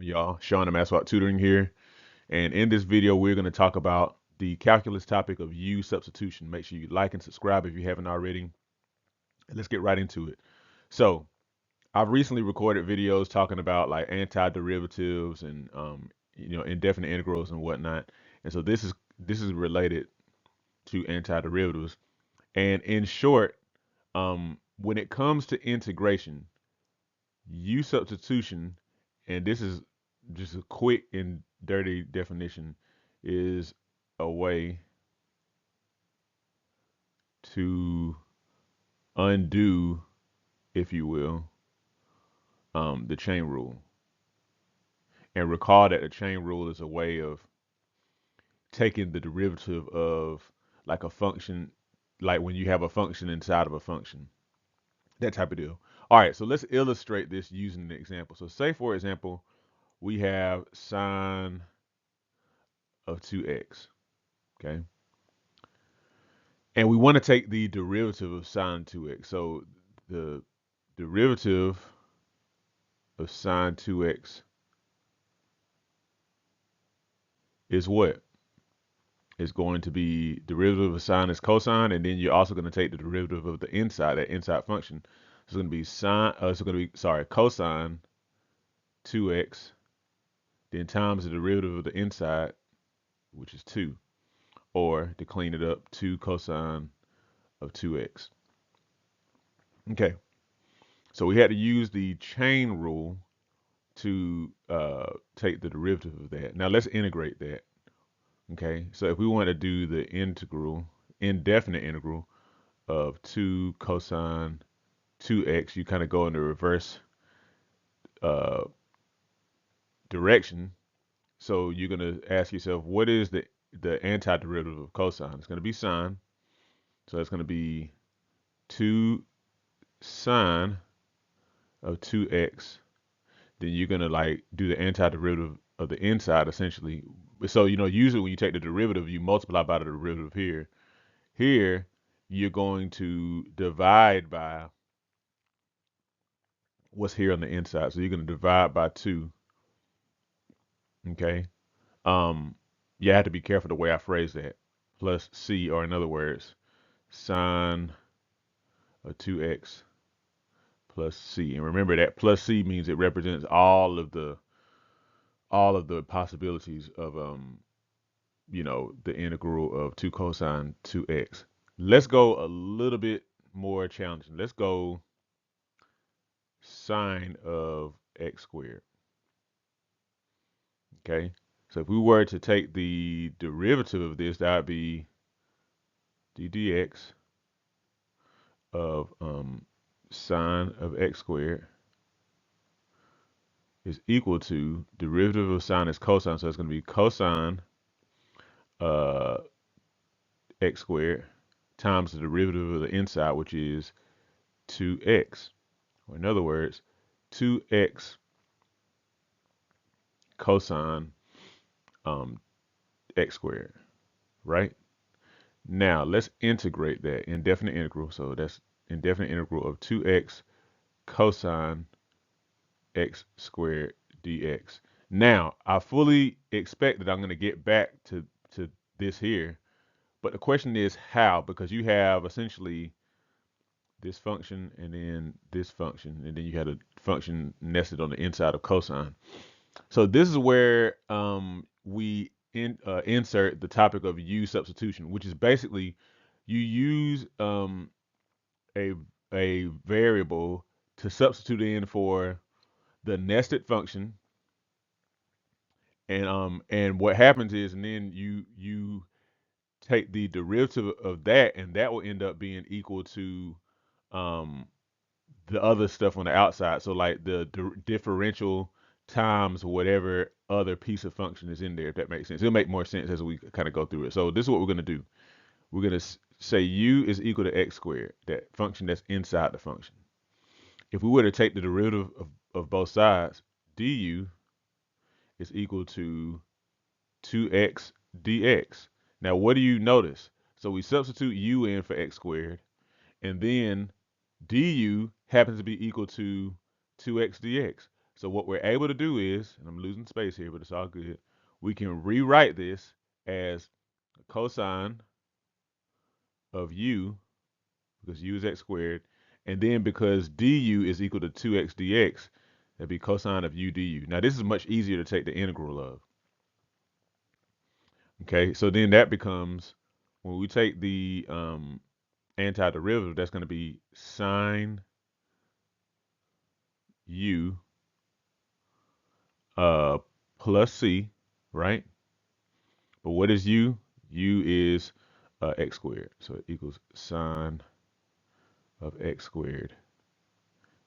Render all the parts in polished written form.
Y'all, Sean, I'm Asphalt Tutoring here, and in this video, we're going to talk about the calculus topic of U substitution. Make sure you like and subscribe if you haven't already, and let's get right into it. So, I've recently recorded videos talking about like antiderivatives and indefinite integrals and whatnot, and so this is related to antiderivatives. And in short, when it comes to integration, U substitution, and this is just a quick and dirty definition, is a way to undo, if you will, the chain rule. And recall that the chain rule is a way of taking the derivative of like a function, like when you have a function inside of a function, that type of deal. All right, so let's illustrate this using an example. So say, for example, we have sine of 2x, okay? And we want to take the derivative of sine 2x. So the derivative of sine 2x is what? It's going to be derivative of sine is cosine, and then you're also going to take the derivative of the inside, that inside function. So it's going to be cosine 2x, then times the derivative of the inside, which is 2, or to clean it up, 2 cosine of 2x. Okay, so we had to use the chain rule to take the derivative of that. Now let's integrate that. Okay, so if we want to do the indefinite integral of 2 cosine 2x, you kind of go in the reverse uh, direction. So you're going to ask yourself, what is the antiderivative of cosine? It's going to be sine. So it's going to be 2 sine of 2x. Then you're going to like do the antiderivative of the inside essentially. So, usually when you take the derivative, you multiply by the derivative here. Here, you're going to divide by what's here on the inside. So you're going to divide by 2, okay? You have to be careful the way I phrase that. Plus c, or in other words, sine of 2x plus c. And remember that plus c means it represents all of the possibilities of the integral of 2 cosine 2x. Let's go a little bit more challenging. Let's go sine of x squared. Okay, so if we were to take the derivative of this, that would be d dx of sine of x squared is equal to derivative of sine is cosine, so it's going to be cosine uh, x squared times the derivative of the inside, which is 2x. Or in other words, 2x cosine x squared, right? Now let's integrate that indefinite integral. So that's indefinite integral of 2x cosine x squared dx. Now I fully expect that I'm going to get back to this here, but the question is how, because you have essentially this function and then this function, and then you had a function nested on the inside of cosine. So this is where we insert the topic of U substitution, which is basically you use a variable to substitute in for the nested function, and what happens is, and then you take the derivative of that, and that will end up being equal to um, the other stuff on the outside. So like the differential times whatever other piece of function is in there, if that makes sense. It'll make more sense as we kind of go through it. So this is what we're going to do. We're going to say u is equal to x squared, that function that's inside the function. If we were to take the derivative of both sides, du is equal to 2x dx. Now, what do you notice? So we substitute u in for x squared, and then du happens to be equal to 2x dx. So what we're able to do is, and I'm losing space here, but it's all good. We can rewrite this as cosine of u, because u is x squared, and then because du is equal to 2x dx, that'd be cosine of u du. Now this is much easier to take the integral of. Okay, so then that becomes, when we take the antiderivative, that's going to be sine u uh, plus c, right? But what is u? U is x squared. So it equals sine of x squared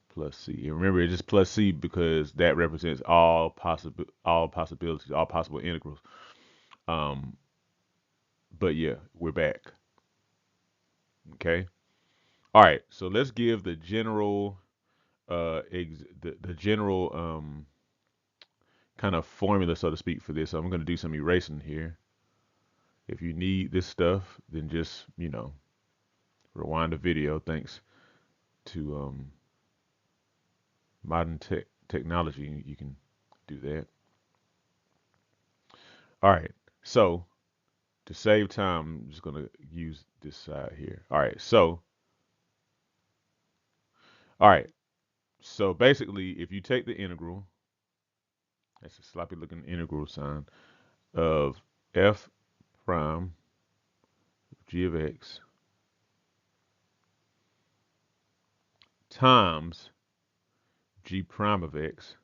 plus c. And remember, it's just plus c because that represents all possibilities, all possible integrals. Um, but yeah, we're back. Okay. All right. So let's give the general the general kind of formula, so to speak, for this. So I'm going to do some erasing here. If you need this stuff, then just rewind the video. Thanks to modern technology, you can do that. All right. So to save time, I'm just going to use this side here. All right. All right. So basically, if you take the integral, that's a sloppy looking integral sign of f prime g of x times g prime of x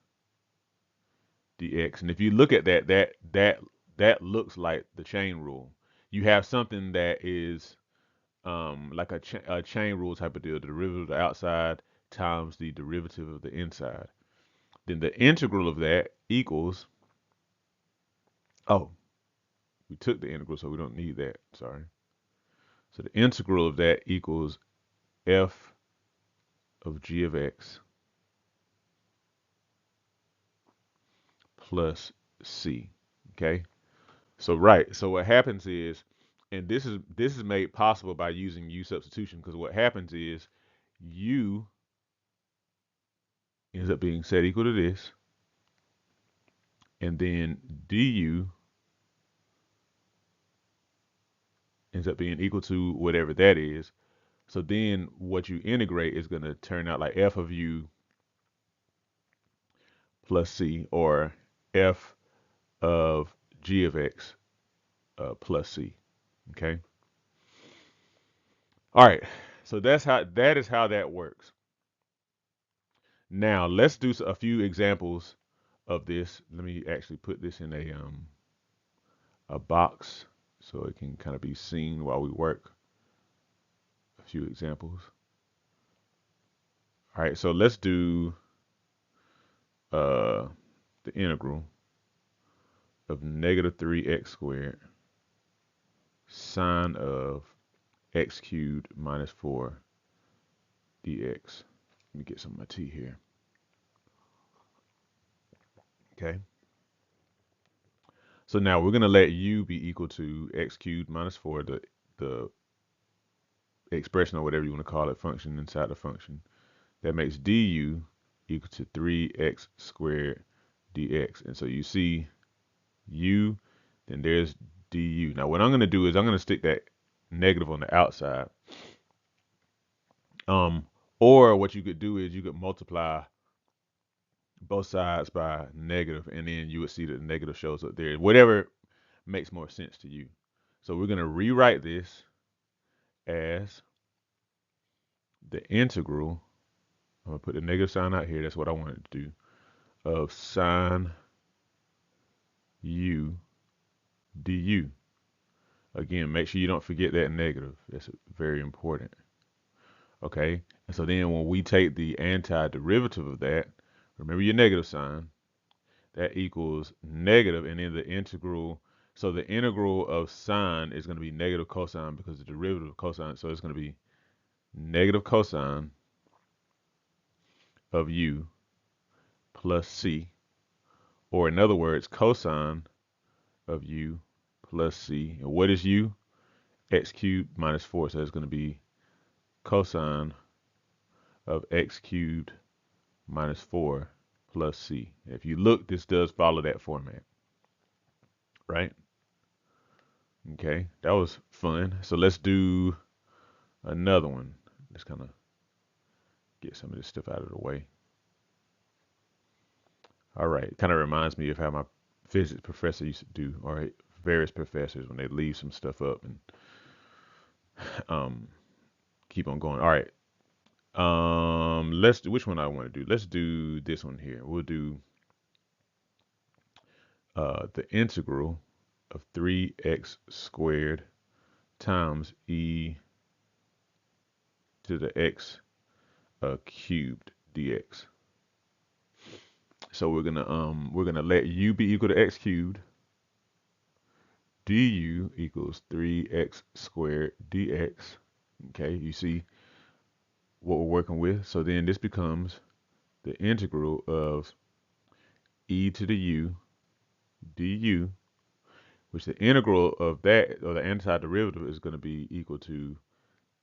dx. And if you look at that looks like the chain rule. You have something that is like a chain rule type of deal. The derivative of the outside times the derivative of the inside. Then the integral of that equals, oh, we took the integral, so we don't need that. Sorry. So the integral of that equals f of g of x plus c. Okay. So right. So what happens is, and this is made possible by using u substitution, because what happens is u ends up being set equal to this, and then du ends up being equal to whatever that is. So then what you integrate is going to turn out like f of u plus c, or f of g of x plus c. Okay. All right. So that is how that works. Now let's do a few examples of this. Let me actually put this in a box so it can kind of be seen while we work. A few examples. All right. So let's do uh, the integral of negative 3x squared sine of x cubed minus 4 dx. Let me get some of my tea here. Okay. So now we're going to let u be equal to x cubed minus 4, the expression or whatever you want to call it, function inside the function. That makes du equal to 3x squared dx. And so you see u, then there's du. Now what I'm going to do is I'm going to stick that negative on the outside. Um, or what you could do is you could multiply both sides by negative, and then you would see that the negative shows up there. Whatever makes more sense to you. So we're going to rewrite this as the integral. I'm going to put the negative sign out here. That's what I wanted to do. Of sine u du. Again, make sure you don't forget that negative. That's very important. Okay. And so then when we take the antiderivative of that, remember your negative sign, that equals negative, and then the integral. So the integral of sine is going to be negative cosine because the derivative of cosine. So it's going to be negative cosine of u plus c, or in other words, cosine of u plus c. And what is u? X cubed minus 4. So it's going to be cosine of x cubed minus 4 plus C. If you look, this does follow that format, right? Okay, that was fun. So let's do another one. Let's kind of get some of this stuff out of the way. All right, kind of reminds me of how my physics professor used to do, or various professors when they leave some stuff up and um, keep on going. All right, let's do which one I want to do. Let's do this one here. We'll do the integral of 3x squared times e to the x cubed dx. So we're gonna let u be equal to x cubed. Du equals 3x squared dx. Okay, you see what we're working with. So then this becomes the integral of e to the u du, which the integral of that, or the antiderivative, is going to be equal to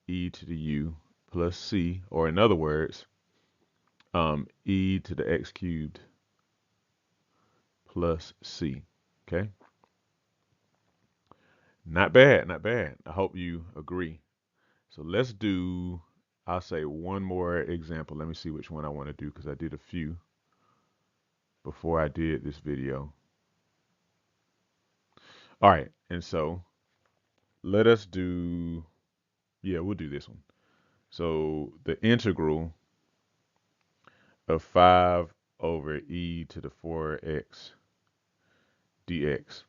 e to the u plus c, or in other words, e to the x cubed plus c. Okay, not bad, not bad. I hope you agree. So let's do, I'll say one more example. Let me see which one I want to do because I did a few before I did this video. All right, and so let us do, yeah, we'll do this one. So the integral of 5 over e to the 4x dx.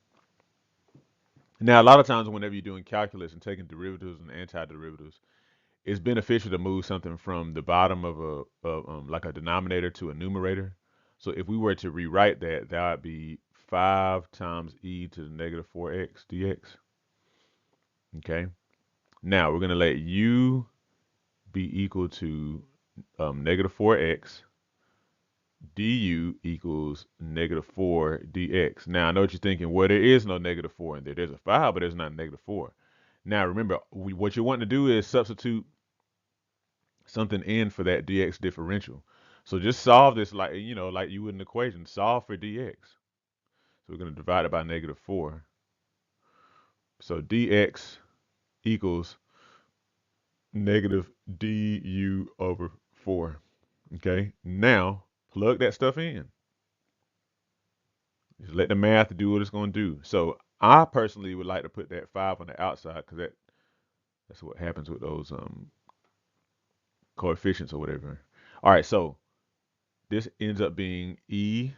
Now, a lot of times whenever you're doing calculus and taking derivatives and antiderivatives, it's beneficial to move something from the bottom of like a denominator to a numerator. So if we were to rewrite that, that would be 5 times e to the negative 4x dx. Okay. Now we're going to let u be equal to negative 4x. Du equals negative 4 dx. Now I know what you're thinking. Well, there is no negative 4 in there. There's a 5, but there's not a negative 4. Now remember, what you want to do is substitute something in for that dx differential. So just solve this like like you would an equation. Solve for dx. So we're going to divide it by negative 4. So dx equals negative du over 4. Okay. Now plug that stuff in. Just let the math do what it's going to do. So I personally would like to put that 5 on the outside because that's what happens with those coefficients or whatever. All right, so this ends up being e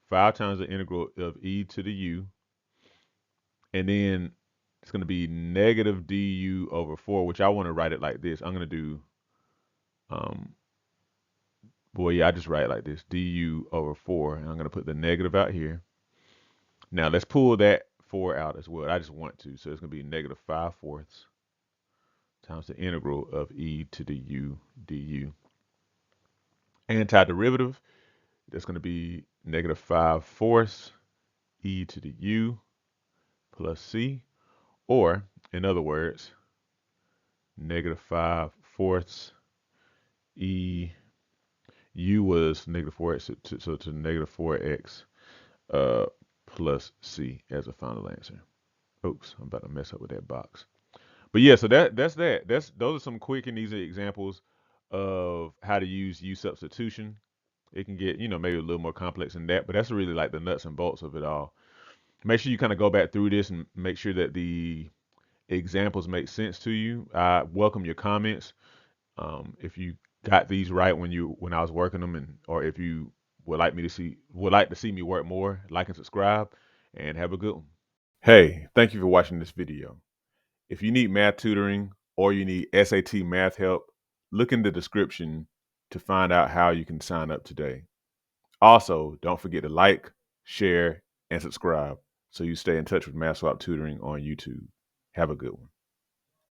5 times the integral of e to the u, and then it's going to be negative du over 4, which I want to write it like this. I'm going to do, yeah, I just write it like this, du over 4, and I'm going to put the negative out here. Now let's pull that 4 out as well. I just want to, so it's going to be negative 5 fourths times the integral of e to the u du. Antiderivative, that's going to be negative 5 fourths e to the u plus c, or in other words, negative 5 fourths e, u was negative 4x, so to negative 4x plus c as a final answer. Oops, I'm about to mess up with that box. But yeah, so that's that. Those are some quick and easy examples of how to use U substitution. It can get, maybe a little more complex than that, but that's really like the nuts and bolts of it all. Make sure you kind of go back through this and make sure that the examples make sense to you. I welcome your comments. If you got these right when I was working them, or if you would like to see me work more, like and subscribe, and have a good one. Hey, thank you for watching this video. If you need math tutoring or you need SAT math help, look in the description to find out how you can sign up today. Also, don't forget to like, share, and subscribe so you stay in touch with Math Swap Tutoring on YouTube. Have a good one.